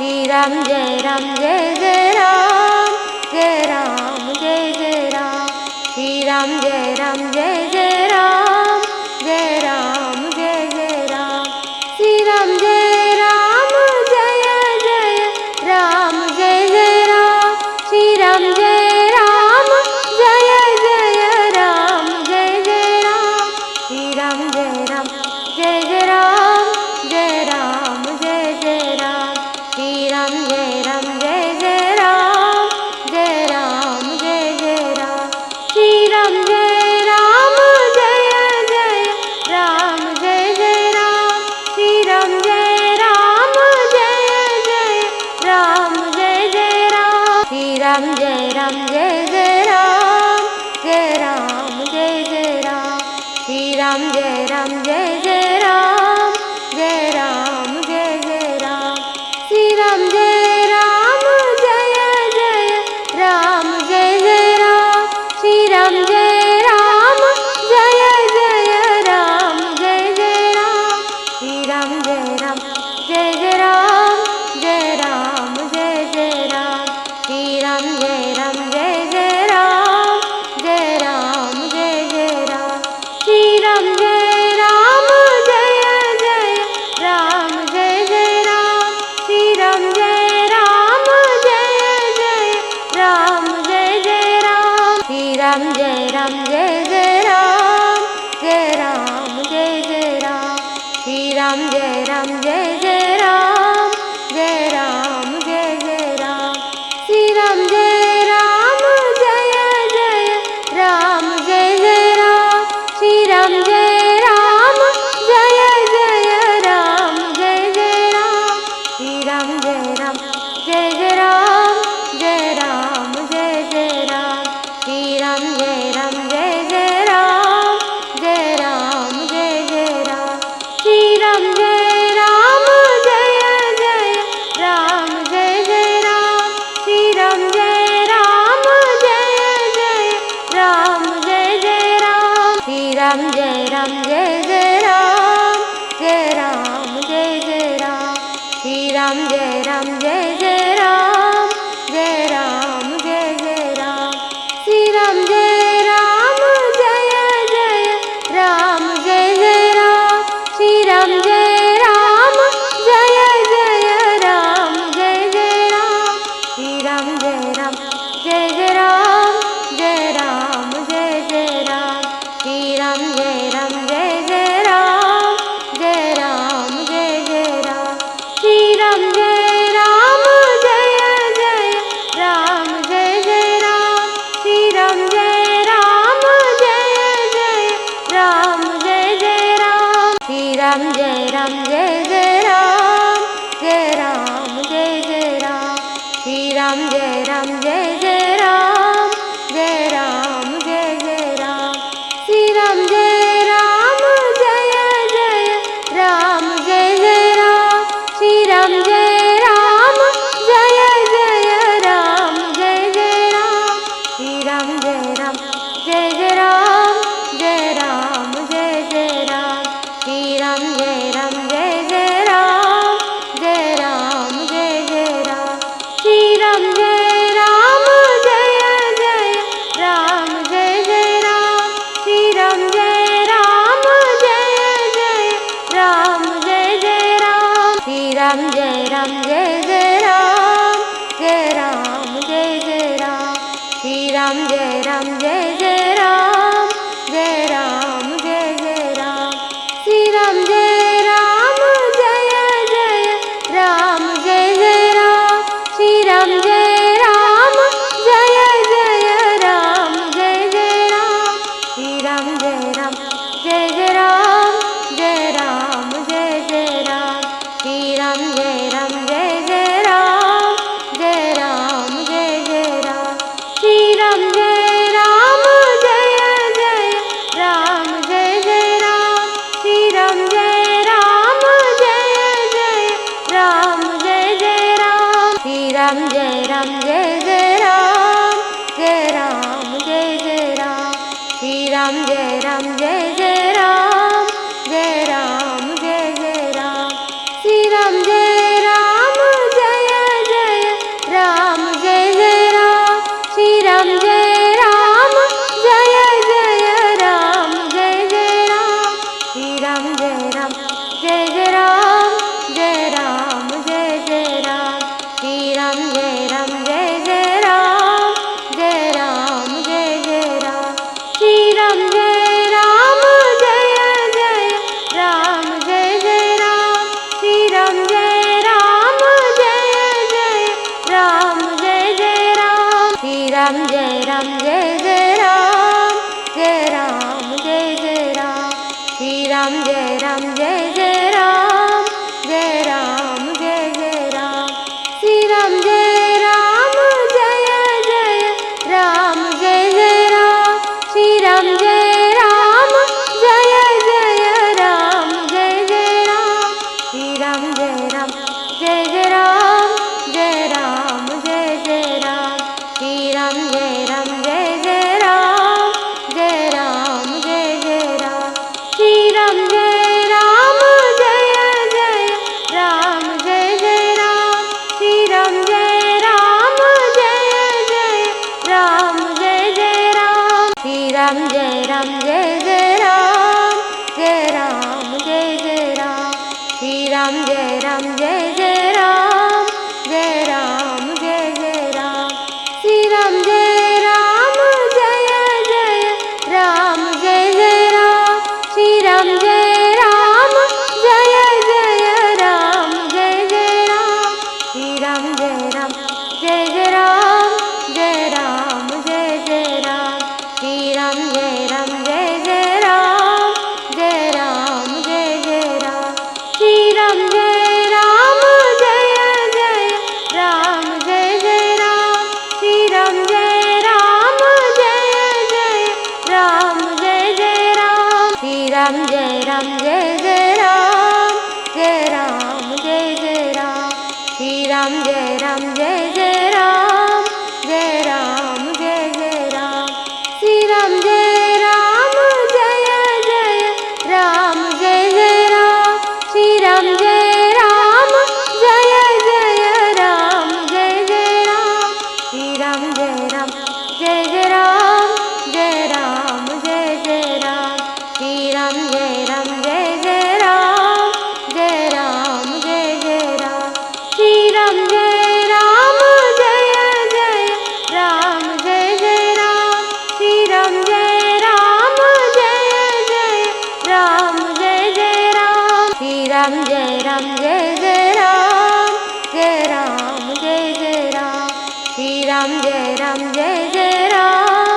राम जय जय राम, जय राम जय जय राम, श्री राम जय जय राम, जय राम जय जय राम, श्री राम जय जय राम, जय जय राम, श्री राम जय जय राम, जय जय राम, श्री राम जय जय राम, जय राम जय जय राम, श्री राम जय जय राम, जय राम जय जय राम, श्री राम जय जय राम, जय जय राम, श्री राम जय जय राम, जय जय राम, श्री राम जय जय राम, जय राम जय जय राम, श्री राम जय जय राम, जय राम जय जय राम, श्री राम जय जय राम, जय जय राम, श्री राम जय जय राम, जय जय राम, श्री राम जय जय राम, जय राम जय जय राम, श्री राम जय जय राम, जय राम जय जय राम, श्री राम जय जय राम, जय जय राम, श्री राम जय जय राम, जय जय राम, श्री राम जय जय राम, जय राम जय जय राम, श्री राम जय जय राम, जय राम जय जय राम, श्री राम जय जय राम, जय जय राम, श्री राम जय जय राम, जय जय राम, श्री राम जय जय राम, जय राम जय जय राम, श्री राम जय जय राम, जय राम जय जय राम, श्री राम जय जय राम, जय जय राम, श्री राम जय जय राम, जय जय राम, श्री राम जय जय राम, जय राम जय जय राम, श्री राम जय जय राम, जय राम जय जय राम, श्री राम जय जय राम, जय जय राम, श्री राम जय जय राम, जय जय राम, श्री राम जय जय राम, जय राम जय जय राम, श्री राम जय जय राम, जय राम जय जय राम, श्री राम जय जय राम, जय जय राम, श्री राम जय जय राम, जय जय राम, श्री राम जय जय राम, जय राम जय जय राम, श्री राम जय जय राम, जय राम जय जय राम, श्री राम जय जय राम, जय जय राम, श्री राम जय जय राम, जय जय राम, श्री राम जय जय राम, जय राम जय जय राम, श्री राम जय जय राम, जय राम जय जय राम, श्री राम जय जय राम, जय जय राम, श्री राम जय जय राम, जय जय राम, श्री राम जय जय राम, जय राम जय जय राम, श्री राम जय जय राम, जय राम जय जय राम, श्री राम जय जय राम, जय जय राम, श्री राम जय जय राम, जय जय राम, श्री राम जय जय राम, जय राम जय जय राम, श्री राम जय जय राम, जय राम जय जय राम, श्री राम जय जय राम, जय जय राम, श्री राम जय जय राम, जय जय राम, श्री राम जय जय राम, जय राम जय जय राम, श्री राम जय जय राम, जय राम जय जय राम, श्री राम जय राम जय राम जय जय राम जय जय राम श्री राम जय राम जय जय राम जय जय राम श्री राम जय राम जय जय राम जय राम जय जय राम श्री राम जय राम जय जय राम जय राम जय जय राम श्री राम जय राम जय जय राम जय जय राम श्री राम जय राम जय जय राम जय जय राम श्री राम जय राम जय जय राम जय जय राम श्री राम जय राम जय जय राम जय राम जय जय राम श्री राम जय राम जय जय राम जय जय राम श्री राम जय राम जय जय राम जय जय राम श्री राम जय राम जय जय राम जय राम जय जय राम श्री राम जय राम जय जय राम जय राम जय जय राम श्री राम जय राम जय जय राम जय जय राम श्री राम जय राम जय जय राम जय जय राम श्री राम जय राम जय जय राम जय जय राम श्री राम जय राम जय जय राम जय राम जय जय राम श्री राम जय राम जय जय राम जय जय राम श्री राम जय राम जय जय राम जय जय राम श्री राम जय राम जय जय राम जय राम जय जय राम श्री राम जय राम जय जय राम जय राम जय जय राम श्री राम जय राम जय जय राम जय जय राम श्री राम जय राम जय जय राम जय जय राम श्री राम जय राम जय जय राम जय जय राम श्री राम जय राम जय जय राम जय राम जय जय राम श्री राम जय राम जय जय राम जय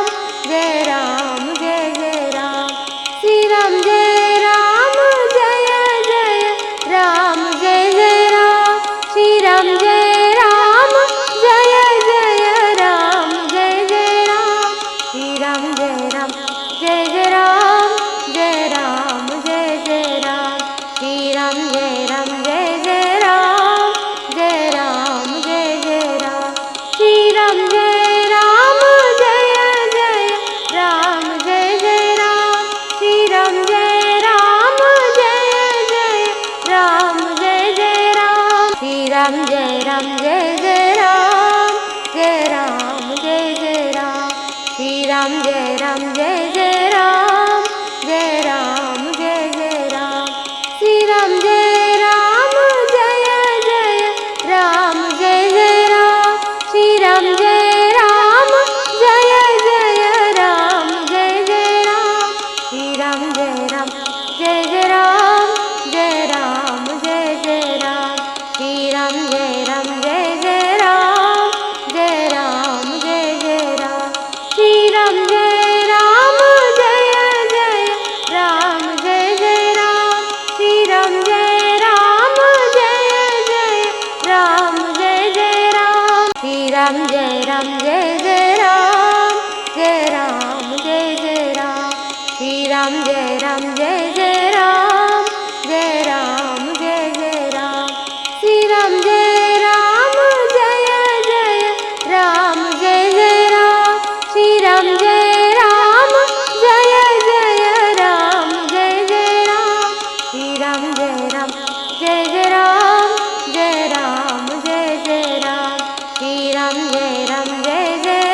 जय राम श्री राम जय राम जय जय राम जय जय राम श्री राम जय राम जय जय राम जय राम जय जय राम श्री राम जय राम जय जय राम जय राम जय जय राम श्री राम जय राम जय जय राम जय जय राम श्री राम जय राम जय जय राम जय जय राम श्री राम जय राम जय जय राम जय जय राम श्री राम जय राम जय जय राम जय राम जय जय राम श्री राम जय राम जय जय राम जय जय राम श्री राम जय राम जय जय राम जय जय राम श्री राम जय राम जय जय राम जय जय राम श्री राम जय राम जय जय राम जय राम जय जय राम श्री राम जय राम जय जय राम जय जय राम श्री राम जय राम जय जय राम जय जय राम श्री राम जय राम जय जय राम जय जय राम श्री राम जय राम जय जय राम जय राम जय जय राम श्री राम जय राम जय जय राम जय जय राम श्री राम जय राम जय जय राम जय जय राम श्री राम जय राम जय जय राम जय जय राम श्री राम जय राम जय जय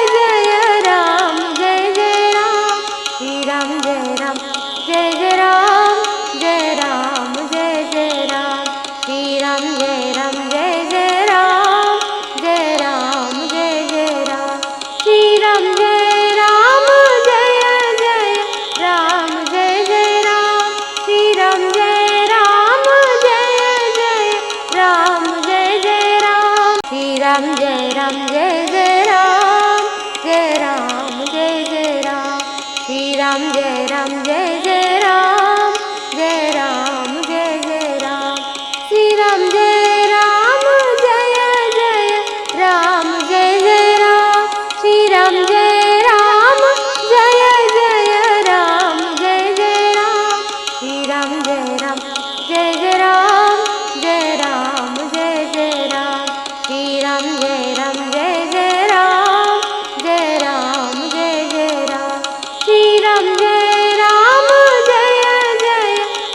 जय राम जय जय राम श्री राम जय राम जय जय राम जय राम जय जय राम श्री राम जय राम जय जय राम जय राम जय जय राम श्री राम जय राम जय जय राम जय जय राम श्री राम जय राम जय जय राम जय जय राम श्री राम जय राम जय जय राम जय राम जय जय राम श्री राम जय राम जय जय राम जय राम जय जय राम श्री राम जय राम जय जय राम जय जय राम श्री राम जय राम जय जय राम जय जय राम श्री राम जय राम जय जय राम जय राम जय जय राम श्री राम जय राम जय जय राम जय राम जय जय राम श्री राम जय राम जय जय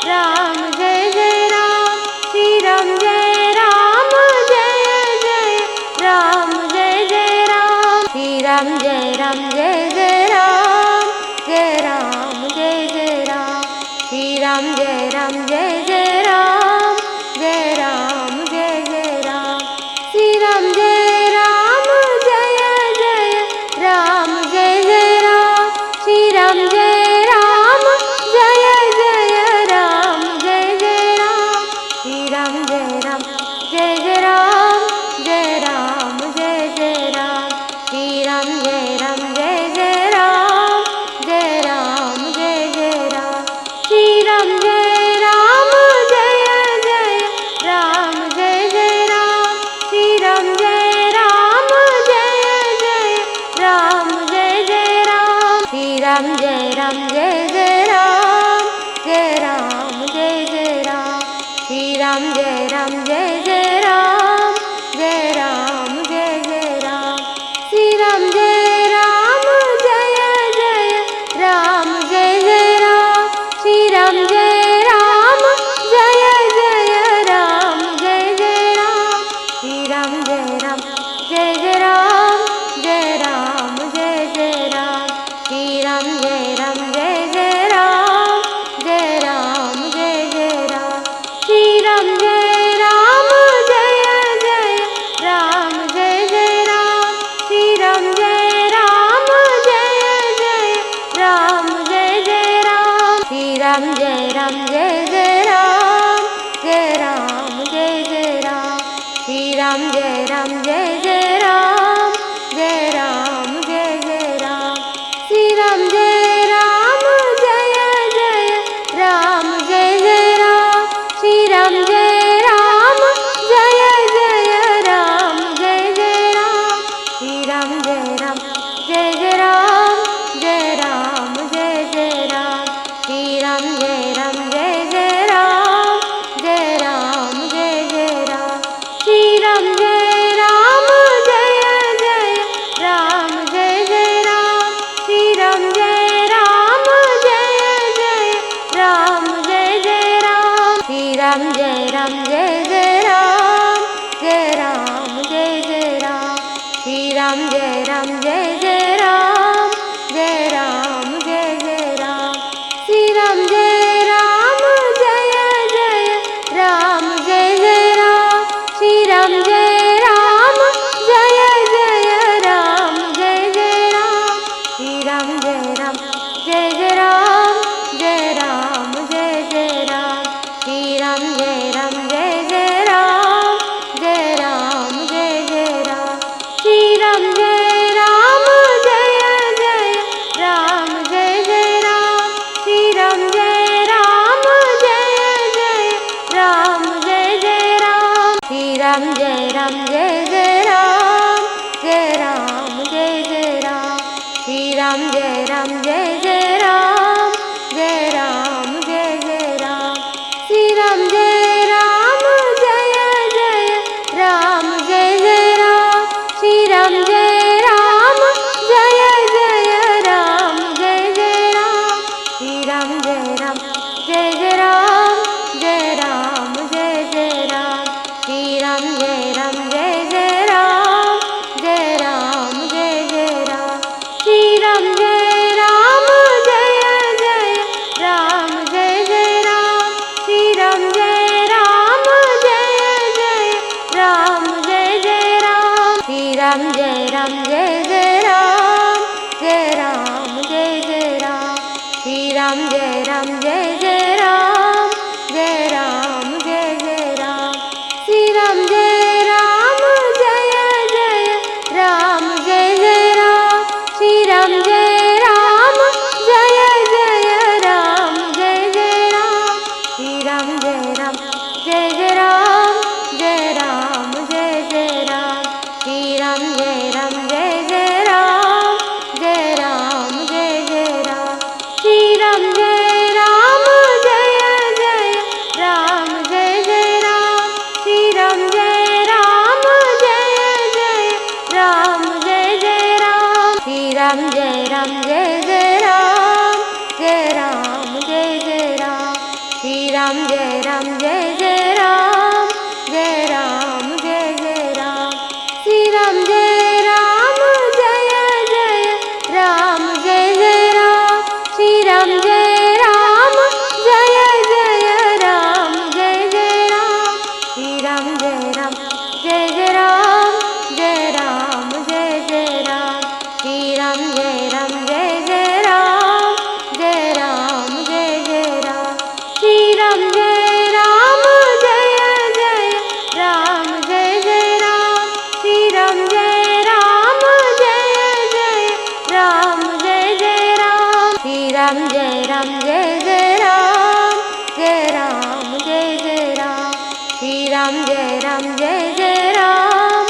राम जय जय राम श्री राम जय राम जय जय राम जय जय राम श्री राम जय राम जय जय राम जय राम जय जय राम श्री राम जय राम जय जय राम जय राम जय जय राम श्री राम जय राम जय जय राम जय जय राम श्री राम जय राम जय राम जय राम जय जय राम जय राम जय जय राम श्री राम जय राम जय जय राम जय जय राम श्री राम जय राम जय जय राम जय जय राम श्री राम जय राम जय जय राम जय राम जय जय राम श्री राम जय राम जय जय राम जय राम जय जय राम श्री राम जय राम जय जय राम जय जय राम श्री राम जय राम जय जय राम जय जय राम श्री राम जय राम जय जय राम जय राम जय जय राम श्री राम जय राम जय जय राम जय राम जय जय राम श्री राम जय राम जय जय राम जय जय राम श्री राम जय राम जय जय राम जय जय राम श्री राम जय राम जय जय राम जय राम जय जय राम श्री राम जय राम जय जय राम जय राम जय जय राम श्री राम जय राम जय जय राम जय जय राम श्री राम जय राम जय जय राम जय जय राम श्री राम जय राम जय जय राम जय राम जय जय राम श्री राम जय राम जय जय राम जय राम जय जय राम श्री राम जय राम जय जय राम जय जय राम श्री राम जय राम जय जय राम जय जय राम श्री राम जय राम जय जय राम जय राम जय जय राम श्री राम जय राम जय जय राम जय राम जय जय राम श्री राम जय राम जय जय राम जय जय राम श्री राम जय राम जय जय राम जय जय राम श्री राम जय राम जय जय राम जय राम जय जय राम श्री राम जय राम जय जय राम जय राम जय जय राम श्री राम जय राम जय जय राम जय जय राम श्री राम जय राम जय जय राम जय जय राम श्री राम जय राम जय जय राम जय राम जय जय राम श्री राम जय राम जय जय राम जय राम जय जय राम श्री राम जय राम जय जय राम जय जय राम श्री राम जय राम जय जय राम जय जय राम श्री राम जय राम जय जय राम जय राम जय जय राम श्री राम जय राम जय जय राम जय राम जय जय राम श्री राम जय राम जय जय राम जय जय राम श्री राम जय राम जय जय राम जय जय राम श्री राम जय राम जय जय राम जय राम जय जय राम श्री राम जय राम जय जय राम जय राम जय जय राम श्री राम जय राम जय जय राम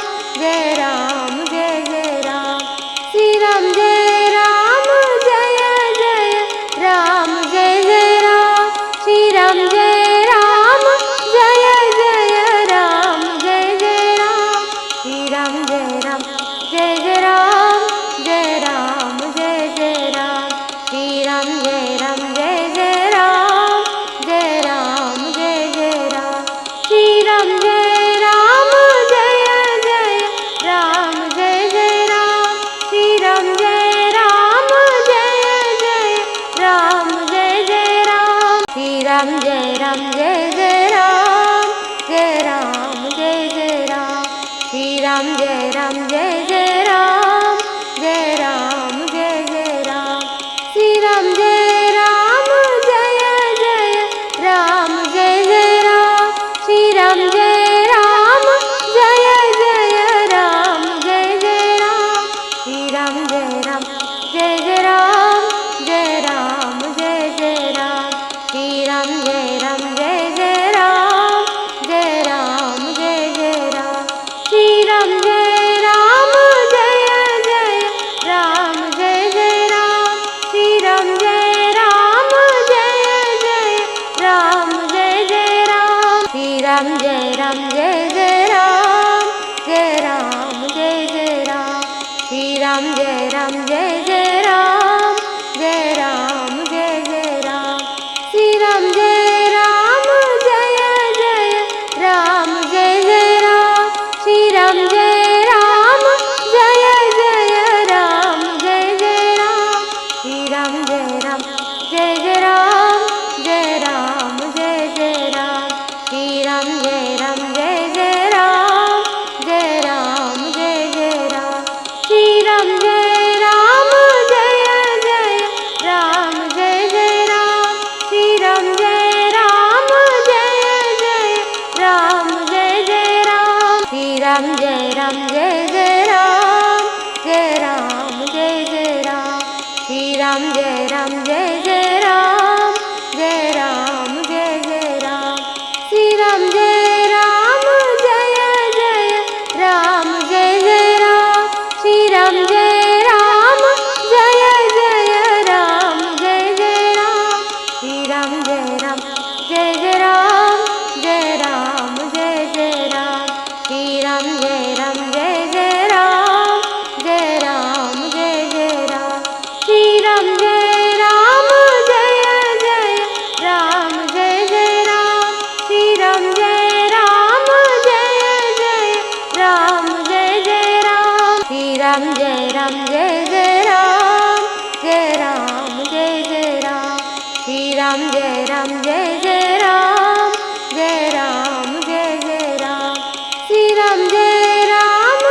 जय जय राम श्री राम जय राम जय जय राम जय जय राम श्री राम जय राम जय जय राम जय राम जय जय राम श्री राम जय राम जय जय राम जय राम जय जय राम श्री राम जय राम जय जय राम जय जय राम श्री राम जय राम जय जय राम जय जय राम श्री राम जय राम जय जय राम जय राम जय जय राम श्री राम जय राम जय जय राम जय राम जय जय राम श्री राम जय राम जय जय राम जय जय राम श्री राम जय राम जय जय राम जय जय राम श्री राम जय राम जय जय राम जय राम जय जय राम श्री राम जय राम जय जय राम जय राम जय जय राम श्री राम जय राम जय जय राम जय राम जय जय राम श्री राम जय जय राम जय राम जय जय राम श्री राम जय जय राम जय जय राम श्री राम जय जय राम जय जय राम श्री राम जय जय राम जय राम जय जय राम श्री राम जय जय राम जय राम जय जय राम श्री राम जय जय राम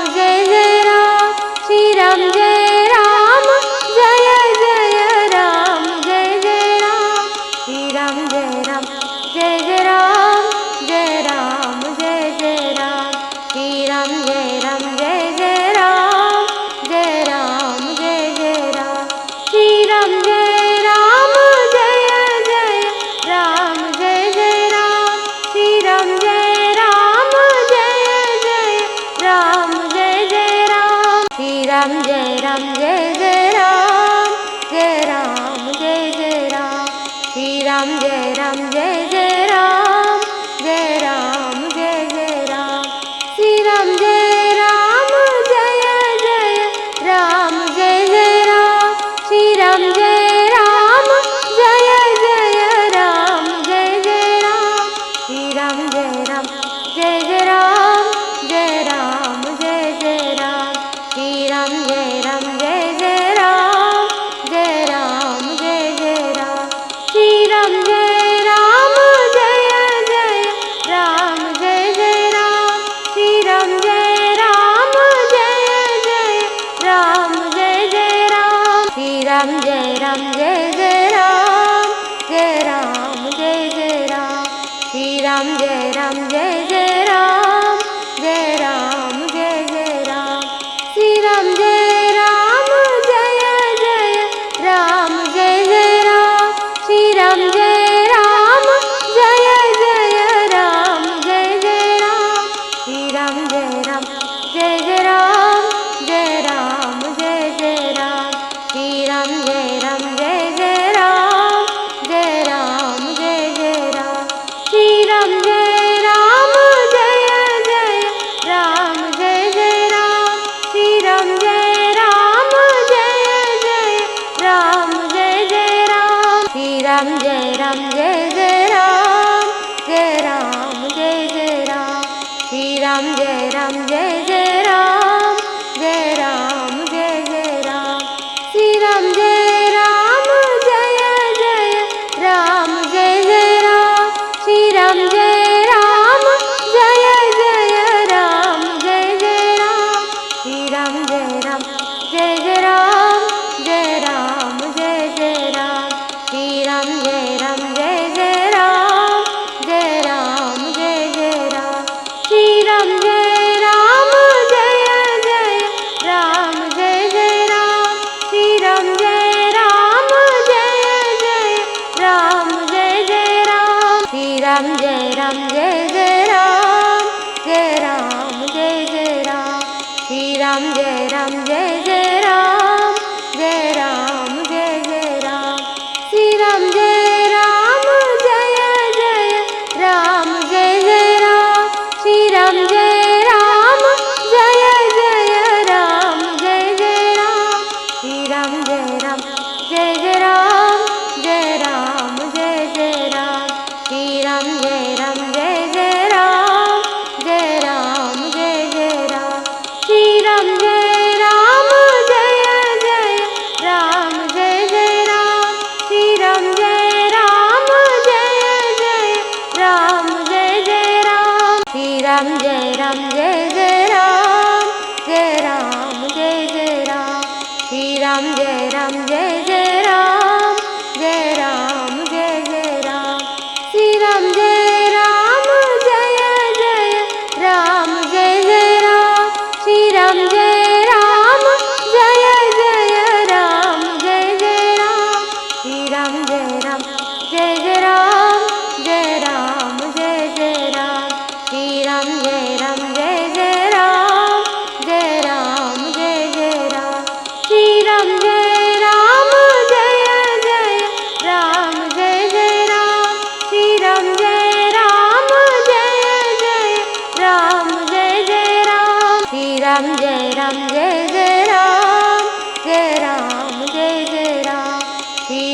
जय जय राम श्री राम जय जय राम जय जय राम श्री राम जय जय राम जय राम जय जय राम श्री राम जय जय राम जय राम जय जय राम श्री राम जय जय राम जय जय राम श्री राम जय जय राम जय जय राम श्री राम जय जय राम जय राम जय जय राम श्री राम जय जय राम जय राम जय जय राम श्री राम जय जय राम जय जय राम श्री राम जय जय राम जय जय राम श्री राम जय जय राम जय राम जय जय राम श्री राम जय जय राम जय राम जय जय राम श्री राम जय जय राम जय जय राम श्री राम जय जय राम जय जय राम श्री राम जय जय राम जय राम जय जय राम श्री राम जय जय राम जय राम जय जय राम श्री राम जय जय राम जय जय राम श्री राम जय जय राम जय जय राम श्री राम जय जय राम जय राम जय जय राम श्री राम जय जय राम जय राम जय जय राम श्री राम जय जय राम जय जय राम श्री राम जय जय राम जय जय राम श्री राम जय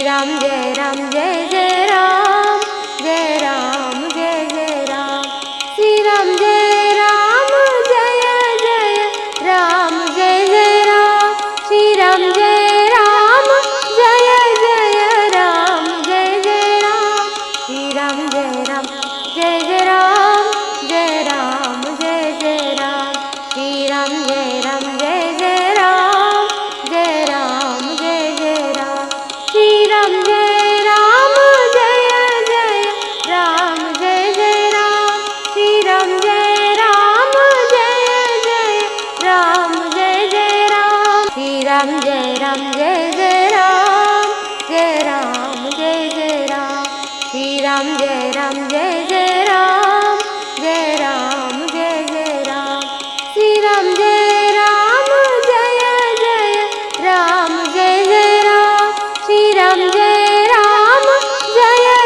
राम जय राम जय जय राम, जय राम जय जय राम, श्री राम जय राम जय जय राम, जय जय राम, श्री राम जय राम जय जय राम, जय जय राम, श्री राम जय राम जय जय राम, जय राम जय जय राम, श्री राम जय राम जय जय राम, जय राम जय जय राम, श्री राम जय राम जय जय राम, जय जय राम, श्री राम जय राम जय जय राम, जय जय राम, श्री राम जय राम जय जय राम, जय राम जय जय राम, श्री राम जय राम जय जय राम, जय राम जय जय राम, श्री राम जय राम जय जय राम, जय जय राम, श्री राम जय राम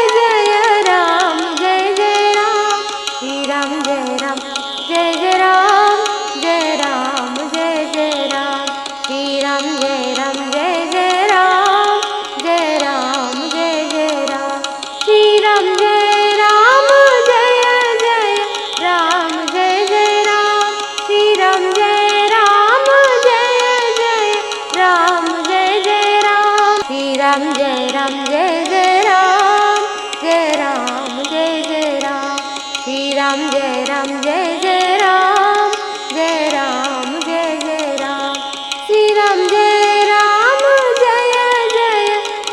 जय जय राम, जय जय राम, श्री राम जय राम जय जय राम, जय राम जय जय राम, श्री राम जय राम जय जय राम, जय राम जय जय राम, श्री राम जय राम जय जय राम, जय जय राम, श्री राम जय राम जय जय राम, जय जय राम, श्री राम जय राम जय जय राम, जय राम जय जय राम, श्री राम जय राम जय जय राम, जय राम जय जय राम, श्री राम जय राम जय जय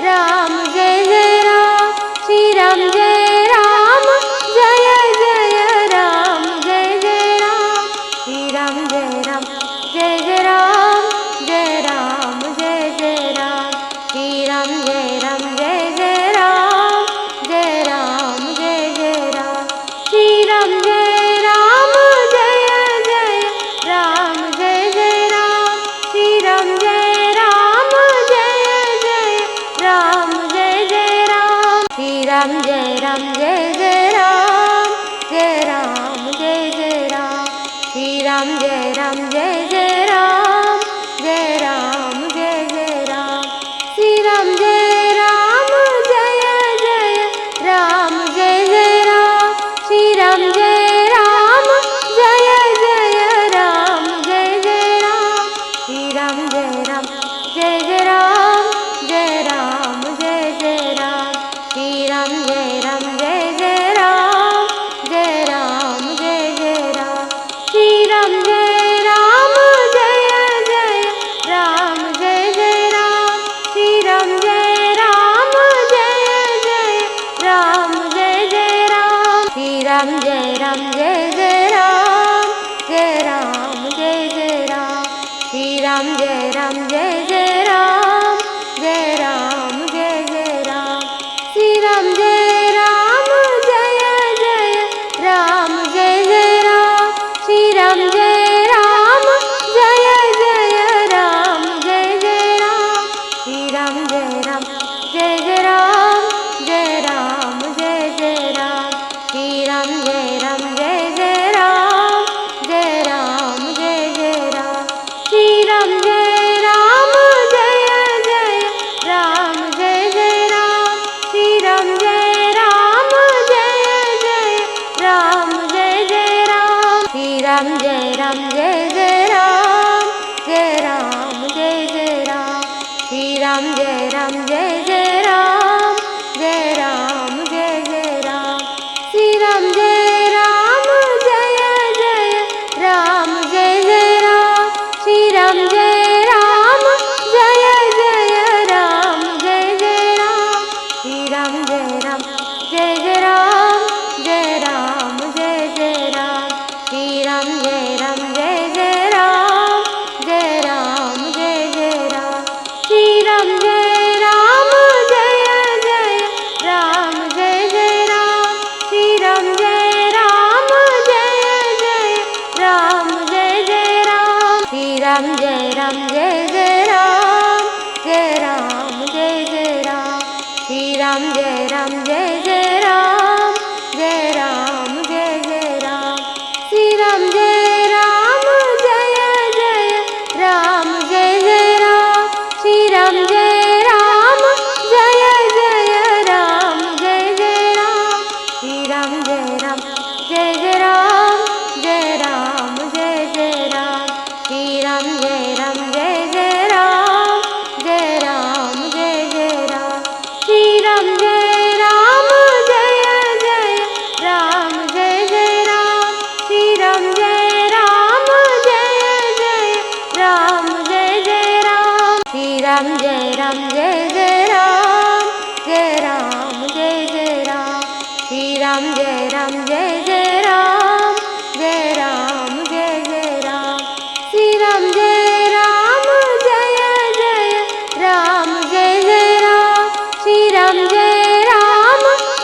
राम, जय जय राम, श्री राम जय राम जय जय राम, जय जय राम, श्री राम जय राम जय जय राम, जय राम जय जय राम, श्री राम जय राम जय जय राम, जय राम जय जय राम, श्री राम जय राम जय जय राम, जय जय राम, श्री राम जय राम जय जय राम, जय जय राम, श्री राम जय राम जय जय राम, जय राम जय जय राम, श्री राम जय राम जय जय राम, जय राम जय जय राम, श्री राम जय राम जय जय राम, जय जय राम, श्री राम जय राम जय जय राम, जय जय राम, श्री राम जय राम जय जय राम, जय राम जय जय राम, श्री राम जय राम जय जय राम, जय राम जय जय राम, श्री राम जय राम जय जय राम, जय जय राम, श्री राम जय राम जय जय राम, जय जय राम, श्री राम जय राम जय जय राम, जय राम जय जय राम, श्री राम जय राम जय जय राम, जय राम जय जय राम, श्री राम जय राम जय जय राम, जय जय राम, श्री राम जय राम जय जय राम, जय जय राम, श्री राम जय राम जय जय राम, जय राम जय जय राम, श्री राम जय राम जय जय राम, जय राम जय जय राम, श्री राम जय राम जय जय राम, जय जय राम, श्री राम जय राम जय जय राम, जय जय राम, श्री राम जय राम जय जय राम, जय राम जय जय राम, श्री राम जय राम जय जय राम, जय राम जय जय राम, श्री राम जय राम जय जय राम, जय जय राम, श्री राम जय राम जय जय राम, जय जय राम, श्री राम जय राम जय जय राम, जय राम जय जय राम, श्री राम जय राम जय जय राम, जय राम जय जय राम, श्री राम जय राम जय जय राम, जय जय राम, श्री राम जय राम जय जय राम, जय जय राम, श्री राम जय राम जय जय राम, जय राम जय जय राम, श्री राम जय राम जय जय राम, जय राम जय जय राम, श्री राम जय राम जय जय राम, जय जय राम, श्री राम जय राम जय जय राम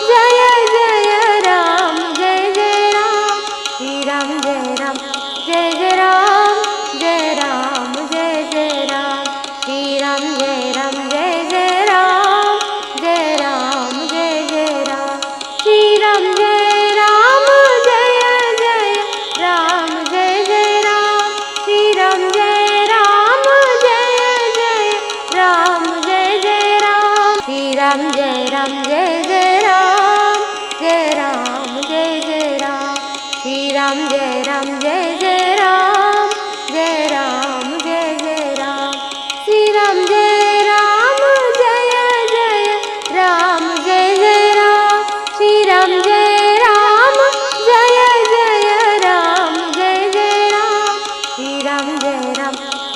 जय जय राम जय जय राम श्री राम जय राम जय जय राम जय राम जय जय राम श्री राम जय राम जय जय राम जय राम जय जय राम श्री राम जय राम जय जय राम जय जय राम श्री राम जय राम जय जय राम जय जय राम श्री राम जय राम जय जय राम जय राम जय जय राम श्री राम जय राम जय जय राम जय राम जय जय राम श्री राम जय राम जय जय राम जय जय राम श्री राम जय राम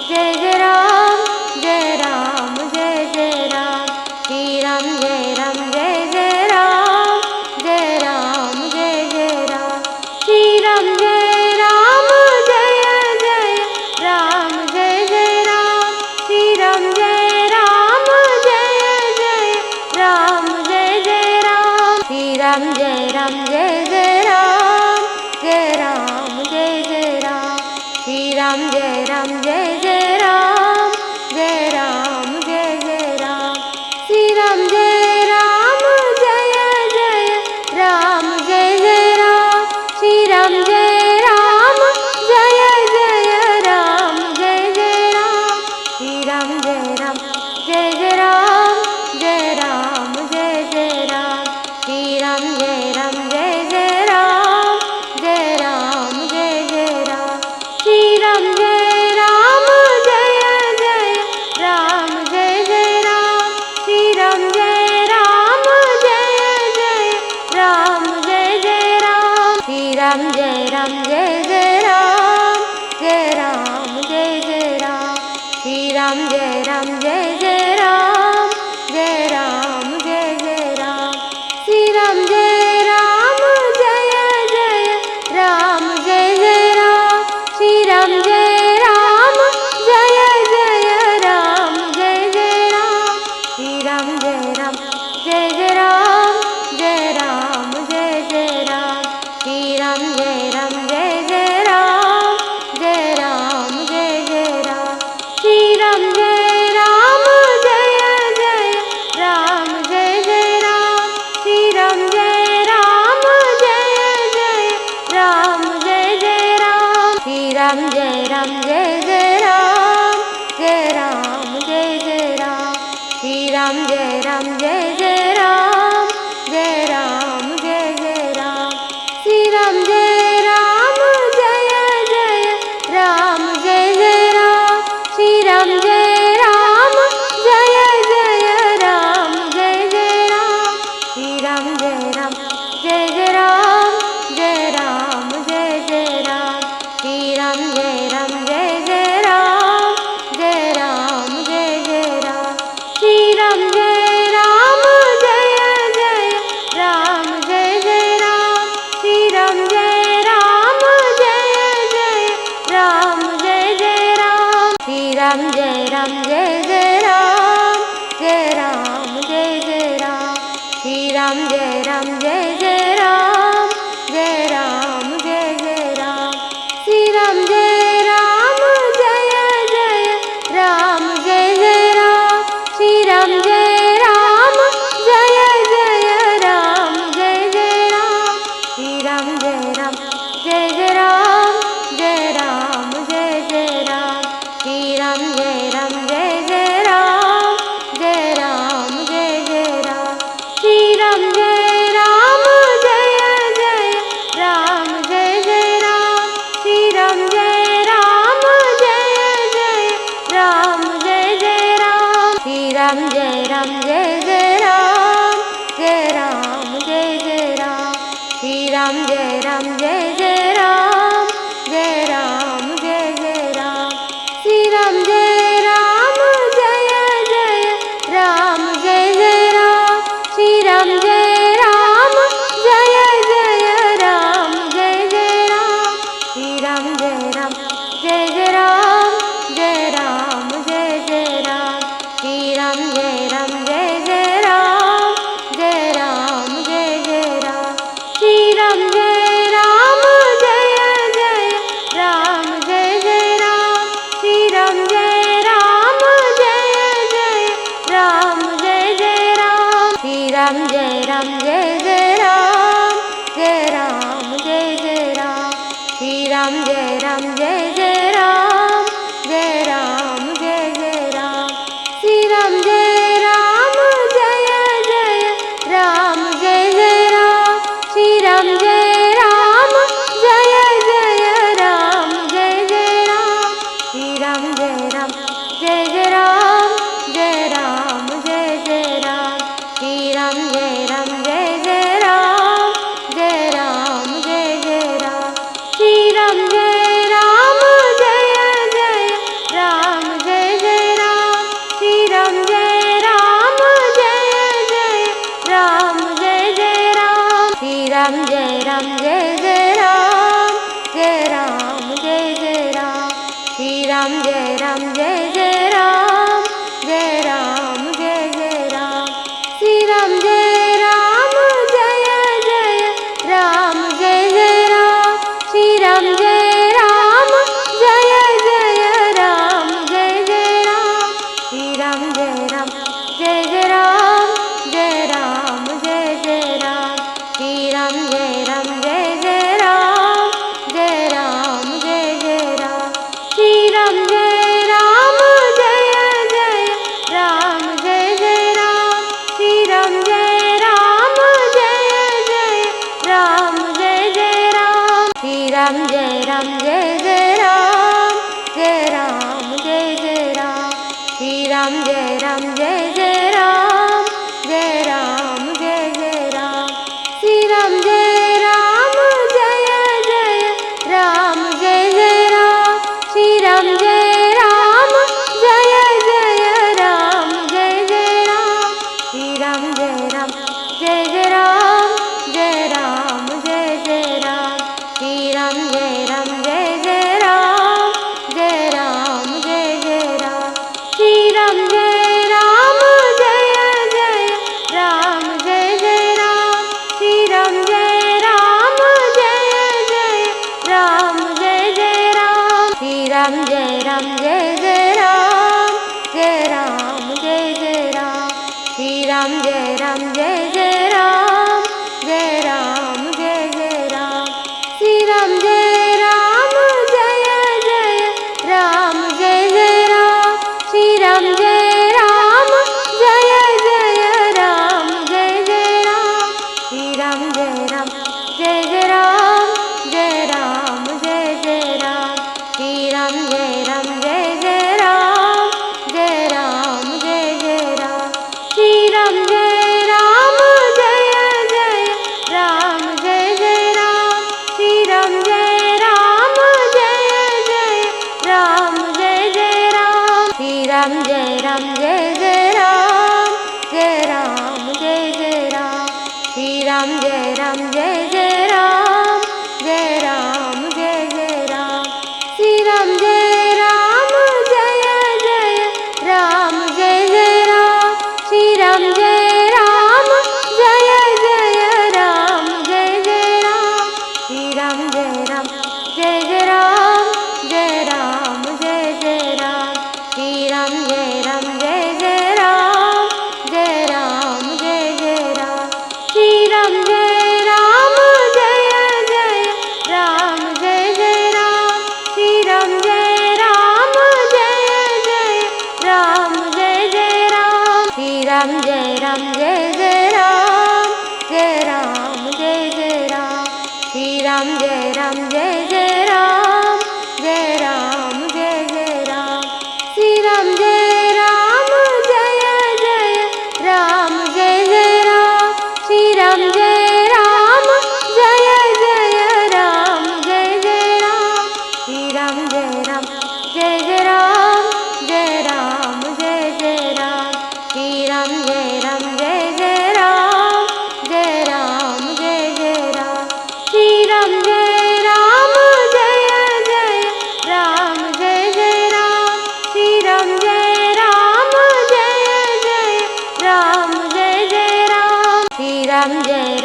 जय जय राम जय जय राम श्री राम जय राम जय जय राम जय राम जय जय राम श्री राम जय राम जय जय राम जय राम जय जय राम श्री राम जय राम जय जय राम जय जय राम श्री राम जय राम जय जय राम जय जय राम श्री राम जय राम जय जय राम जय राम जय जय राम श्री राम जय राम जय जय राम जय राम जय जय राम श्री राम जय राम जय जय राम जय जय राम श्री राम जय राम जय जय राम जय जय राम श्री राम जय राम जय जय राम जय राम जय जय राम श्री राम जय राम जय जय राम जय राम जय जय राम श्री राम जय राम जय जय राम जय जय राम श्री राम जय राम जय जय राम जय जय राम श्री राम जय राम जय जय राम जय राम जय जय राम श्री राम जय राम जय जय राम जय राम जय जय राम श्री राम जय राम जय जय राम जय जय राम श्री राम जय राम जय जय राम जय जय राम श्री राम जय राम जय जय राम जय राम जय जय राम श्री राम जय राम जय जय राम जय राम जय जय राम श्री राम जय राम जय जय राम जय जय राम श्री राम जय राम जय जय राम जय जय राम श्री राम जय राम जय जय राम जय राम जय जय राम श्री राम जय राम जय जय राम जय राम जय जय राम श्री राम जय राम जय जय राम जय जय राम श्री राम जय राम जय जय राम जय जय राम श्री राम जय राम जय जय राम जय राम जय जय राम श्री राम जय राम जय जय राम जय राम जय जय राम श्री राम जय राम जय जय राम जय जय राम श्री राम जय राम जय जय राम जय जय राम श्री राम जय राम जय जय राम जय राम जय जय राम श्री राम जय राम जय जय राम जय राम जय जय राम श्री राम जय राम जय जय राम जय जय राम श्री राम जय राम जय जय राम जय जय राम श्री राम जय राम जय जय राम जय राम जय जय राम श्री राम जय राम जय जय राम जय राम जय जय राम श्री राम जय राम राम जय राम जय जय राम, जय राम जय जय राम। श्री राम जय राम जय जय राम, जय जय राम। श्री राम जय राम जय जय राम, जय जय राम। श्री राम जय राम जय जय राम, जय राम जय जय राम। श्री राम जय राम जय जय राम, जय राम जय जय राम। श्री राम जय राम जय जय राम, जय जय राम। श्री राम जय राम जय जय राम, जय जय राम। श्री राम जय राम जय जय राम, जय राम जय जय राम। श्री राम जय राम जय जय राम, जय राम जय जय राम। श्री राम जय राम जय जय राम, जय जय राम। श्री राम जय राम जय जय राम, जय जय राम। श्री राम जय राम जय जय राम, जय राम जय जय राम। श्री राम जय राम जय जय राम, जय राम जय जय राम। श्री राम जय राम जय जय राम, जय जय राम। श्री राम जय राम जय जय राम, जय जय राम। श्री राम जय राम जय जय राम, जय राम जय जय राम। श्री राम जय राम जय जय राम, जय राम जय जय राम। श्री राम जय राम जय जय राम, जय जय राम। श्री राम जय राम जय जय राम, जय जय राम। श्री राम जय राम जय जय राम, जय राम जय जय राम। श्री राम जय राम जय जय राम, जय राम जय जय राम। श्री राम जय राम जय जय राम, जय जय राम। श्री राम जय राम जय जय राम, जय जय राम। श्री राम जय राम जय जय राम, जय राम जय जय राम। श्री राम जय राम जय जय राम, जय राम जय जय राम। श्री राम जय राम जय जय राम, जय जय राम। श्री राम जय राम जय जय राम, जय जय राम। श्री राम जय राम जय जय राम, जय राम जय जय राम। श्री राम जय राम जय जय राम, जय राम जय जय राम। श्री राम जय राम जय जय राम, जय जय राम। श्री राम जय राम जय जय राम, जय जय राम। श्री राम जय राम जय जय राम, जय राम जय जय राम। श्री राम जय राम जय जय राम, जय राम जय जय राम। श्री राम जय राम जय जय राम, जय जय राम। श्री राम जय राम जय जय राम, जय जय राम। श्री राम जय राम जय जय राम, जय राम जय जय राम। श्री राम जय राम जय जय राम, जय राम जय जय राम। श्री राम जय राम जय जय राम, जय जय राम। श्री राम जय राम जय जय राम, जय जय राम। श्री राम जय राम जय जय राम, जय राम जय जय राम। श्री राम जय राम जय जय राम, जय राम जय जय राम। श्री राम जय राम जय जय राम, जय जय राम। श्री राम जय राम जय जय राम, जय जय राम। श्री राम जय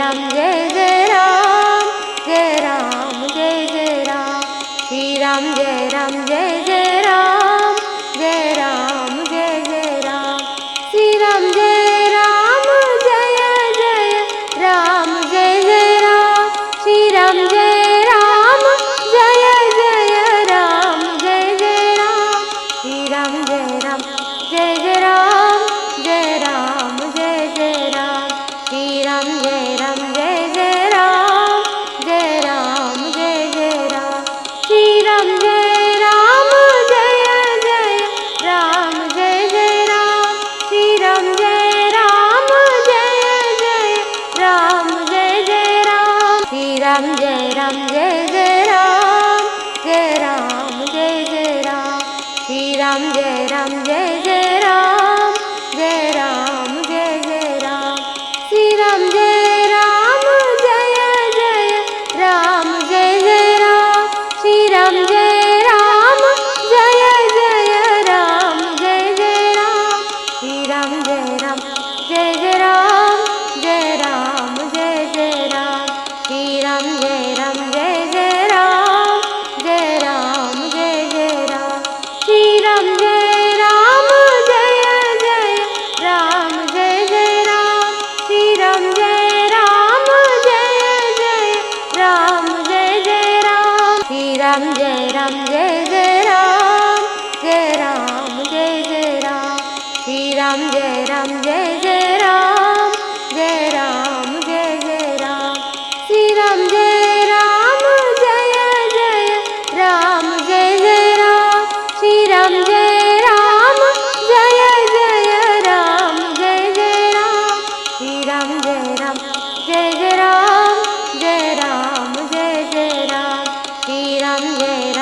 जय राम जय जय राम जय राम जय जय राम श्री राम जय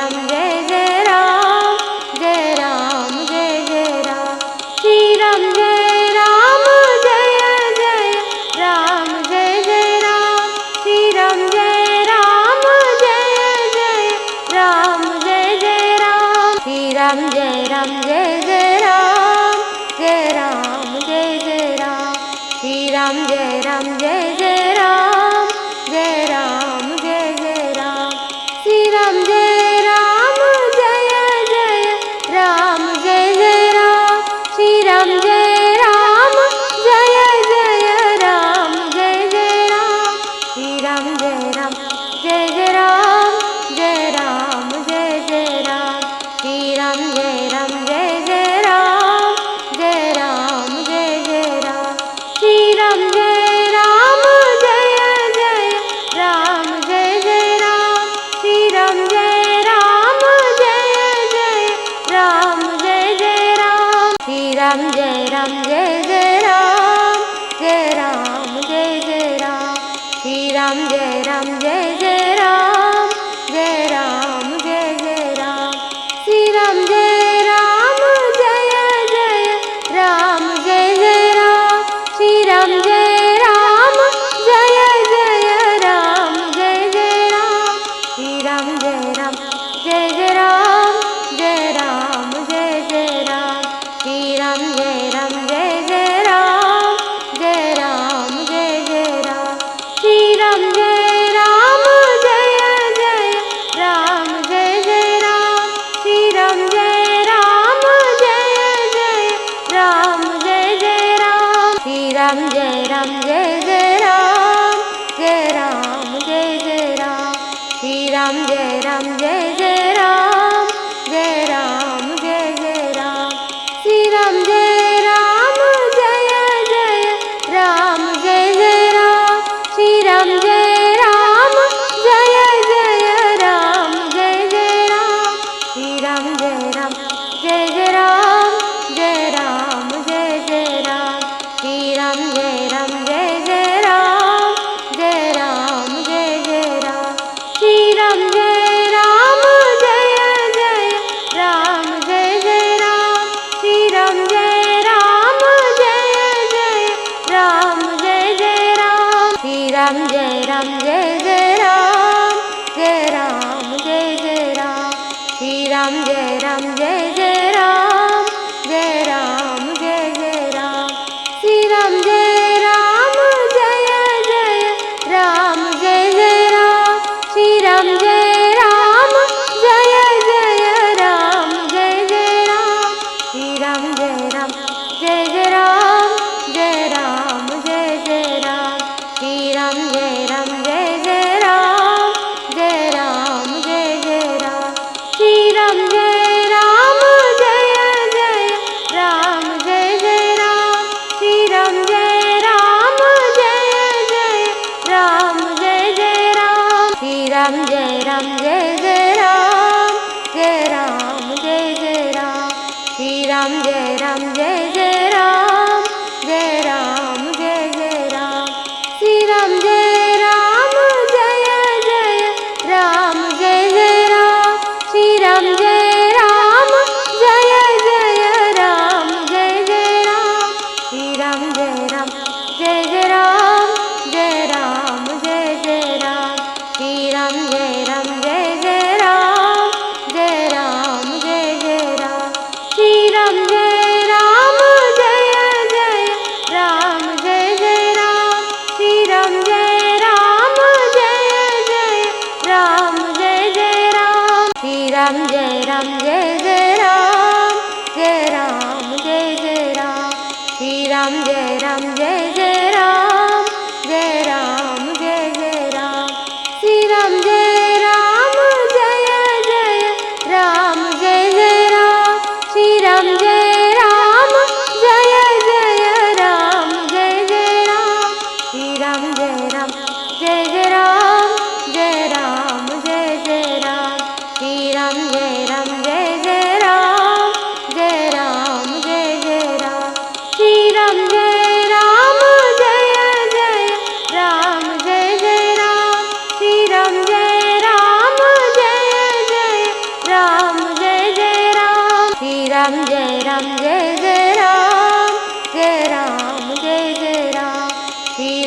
जय राम जय राम जय जय राम श्री राम जय जय राम जय जय राम श्री राम जय जय राम जय जय राम श्री राम जय जय राम जय राम जय जय राम श्री राम जय जय राम जय राम जय जय राम श्री राम जय जय राम जय जय राम श्री राम जय जय राम जय जय राम श्री राम जय जय राम जय राम जय जय राम श्री राम जय जय राम जय राम जय जय राम श्री राम जय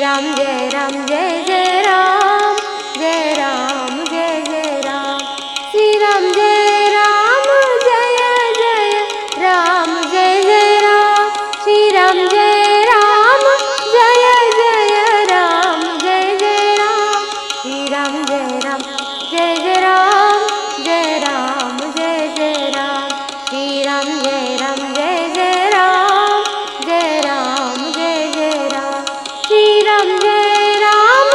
राम जय जय राम, जय राम जय जय राम, श्री राम जय जय राम, जय जय राम, श्री राम जय जय राम, जय जय राम, श्री राम जय जय राम, जय राम जय जय राम, श्री राम जय जय राम, जय राम जय जय राम, श्री राम जय जय राम,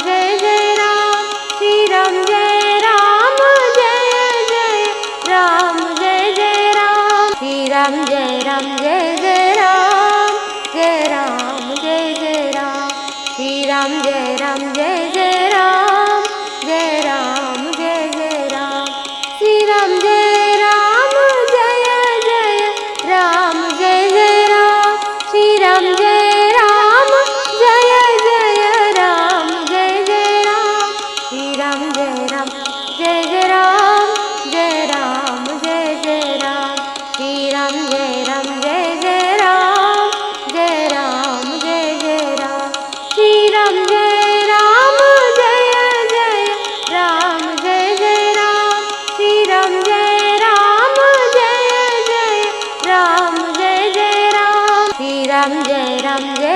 जय जय राम, श्री राम जय जय राम, जय जय राम, श्री राम जय जय राम, जय राम जय जय राम, श्री राम जय जय राम, जय राम जय जय राम, श्री राम जय जय राम, जय जय राम, श्री राम जय जय राम, जय जय राम, श्री राम जय जय राम, जय राम जय जय राम, श्री राम जय जय राम, जय राम जय जय राम, श्री राम जय जय राम, जय जय राम, श्री राम जय जय राम, जय जय राम, श्री राम जय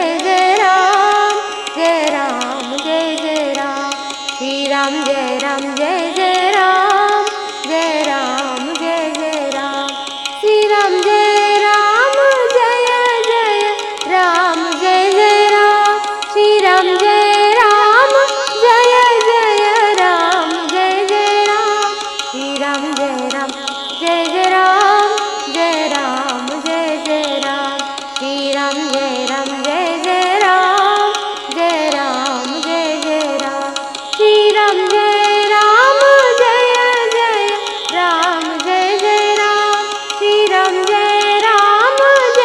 जय राम, जय राम जय जय राम, श्री राम जय जय राम, जय राम जय जय राम, श्री राम जय जय राम, जय जय राम, श्री राम जय जय राम, जय जय राम, श्री राम जय जय राम, जय राम जय जय राम, श्री राम जय जय राम, जय राम जय जय राम, श्री राम जय जय राम, जय जय राम, श्री राम जय जय राम, जय जय राम, श्री राम जय जय राम, जय राम जय जय राम, श्री राम जय जय राम,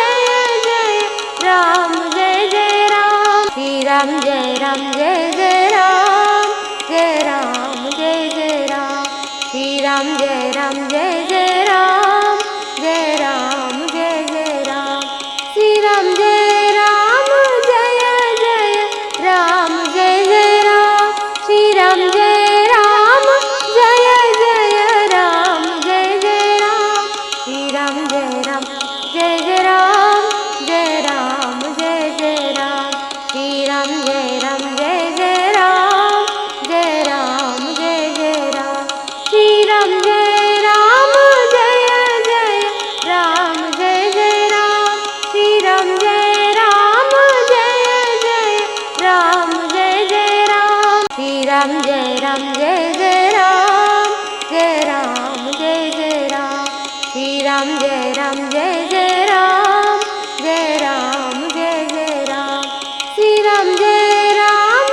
जय राम जय जय राम, श्री राम जय जय राम, जय जय राम, श्री राम जय जय राम, जय जय राम, श्री राम जय जय राम, जय राम जय जय राम, श्री राम जय जय राम, जय राम जय जय राम, श्री राम जय जय राम, जय जय राम, श्री राम जय जय राम, जय जय राम, श्री राम जय जय राम, जय राम जय जय राम, श्री राम जय जय राम, जय राम जय जय राम, श्री राम जय जय राम, जय जय राम, श्री राम जय जय राम, जय जय राम, श्री राम जय जय राम,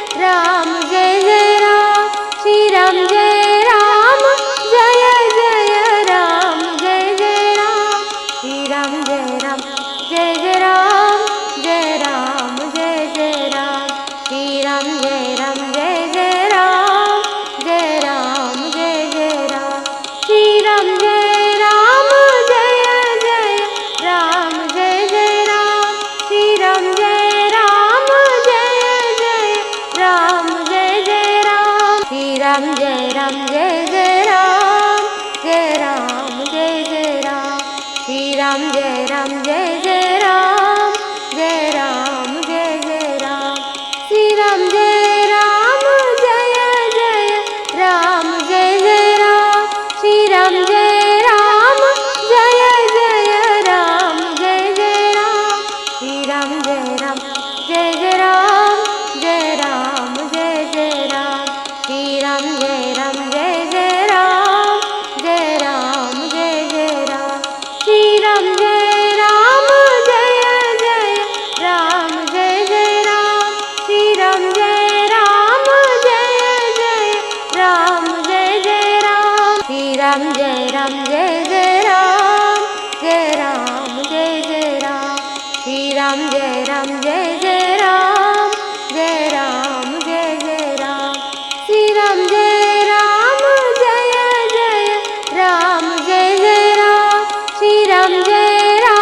जय राम जय जय राम, श्री राम जय जय राम, जय राम जय जय राम, श्री राम जय जय राम, जय जय राम, श्री राम जय जय राम, जय जय राम, श्री राम जय जय राम, जय राम जय जय राम, श्री राम जय जय राम, जय राम जय जय राम, श्री राम जय जय राम, जय जय राम, श्री राम जय जय राम, जय जय राम, श्री राम जय जय राम, जय राम जय जय राम, श्री राम जय जय राम, जय राम जय जय राम, श्री राम जय जय राम, जय जय राम, श्री राम जय जय राम, जय जय राम, श्री राम जय जय राम, जय राम जय जय राम, श्री राम जय जय राम, जय राम जय जय राम, श्री राम जय जय राम, जय जय राम, श्री राम जय जय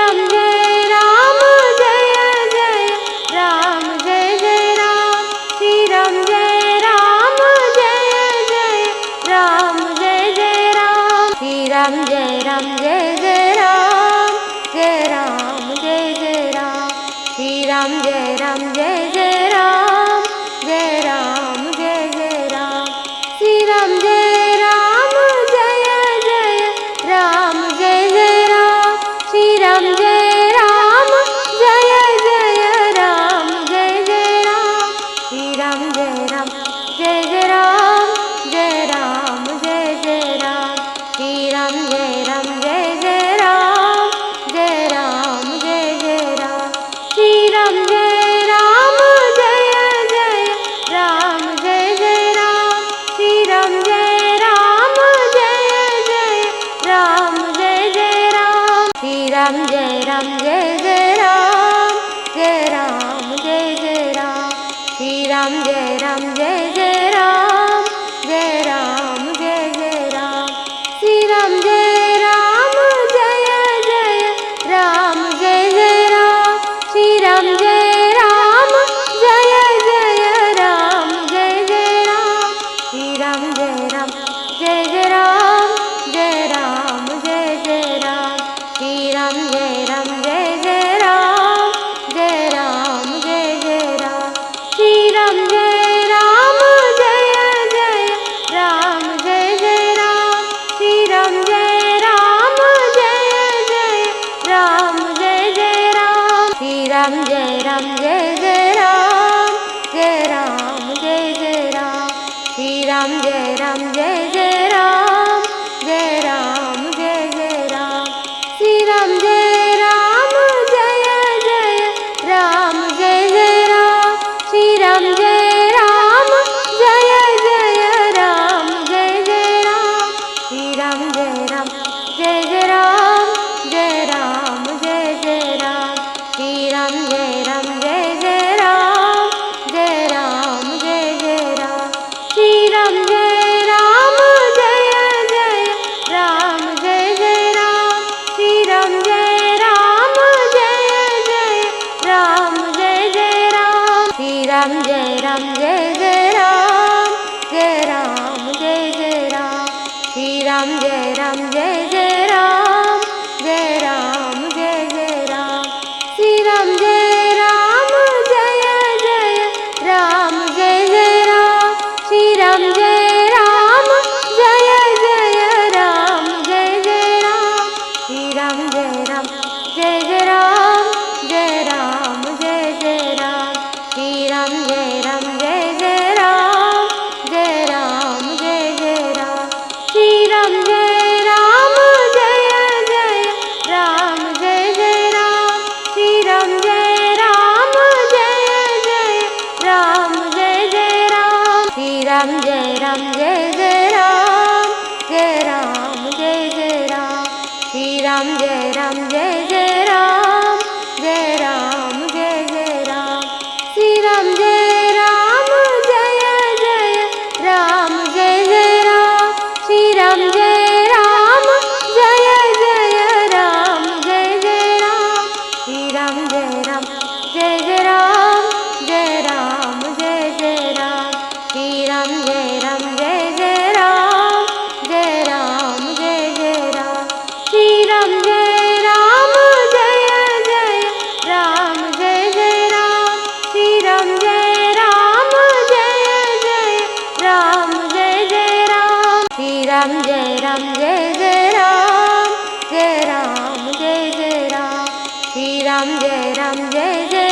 राम जय राम जय जय राम जय जय राम श्री राम जय राम जय जय राम जय जय राम श्री राम जय राम जय राम जय जय राम श्री राम जय जय राम जय राम जय जय राम श्री राम जय राम जय जय राम जय जय राम श्री राम जय राम जय जय राम जय जय राम श्री राम जय जय राम जय राम जय जय राम श्री राम जय जय राम जय राम जय जय राम श्री राम जय राम जय जय राम जय जय राम श्री राम जय राम जय जय राम जय जय राम श्री राम जय जय राम जय राम जय जय राम श्री राम जय जय राम जय राम जय जय राम श्री राम जय राम जय जय राम जय जय राम श्री राम जय राम जय जय राम जय जय राम श्री राम जय जय राम जय राम जय जय राम श्री राम जय जय राम जय राम जय जय राम श्री राम जय राम जय जय राम जय जय राम श्री राम जय राम जय जय राम जय जय राम श्री राम जय जय राम जय राम जय जय राम श्री राम जय जय राम जय राम जय जय राम श्री राम जय राम जय जय राम जय जय राम श्री राम जय राम जय जय राम जय जय राम श्री राम जय जय राम जय राम जय जय राम श्री राम जय जय राम जय राम जय जय राम श्री राम जय राम जय जय राम जय जय राम श्री राम जय राम जय जय राम जय जय राम श्री राम जय जय राम जय राम जय जय राम श्री राम जय जय राम जय राम जय जय राम श्री राम जय राम जय जय राम जय जय राम श्री राम जय राम जय जय राम जय जय राम श्री राम जय जय राम जय राम जय जय राम श्री राम जय जय राम जय राम जय जय राम श्री राम जय राम जय जय राम जय जय राम श्री राम जय राम जय जय राम जय जय राम श्री राम जय जय राम जय राम जय जय राम श्री राम जय जय राम जय राम जय जय राम श्री राम जय राम जय जय राम जय जय राम श्री राम जय राम जय जय राम जय जय राम श्री राम जय जय राम जय राम जय जय राम श्री राम जय जय राम जय राम जय जय राम श्री राम जय राम जय जय राम जय जय राम श्री राम जय राम जय जय राम जय जय राम श्री राम जय जय राम जय राम जय जय राम श्री राम जय जय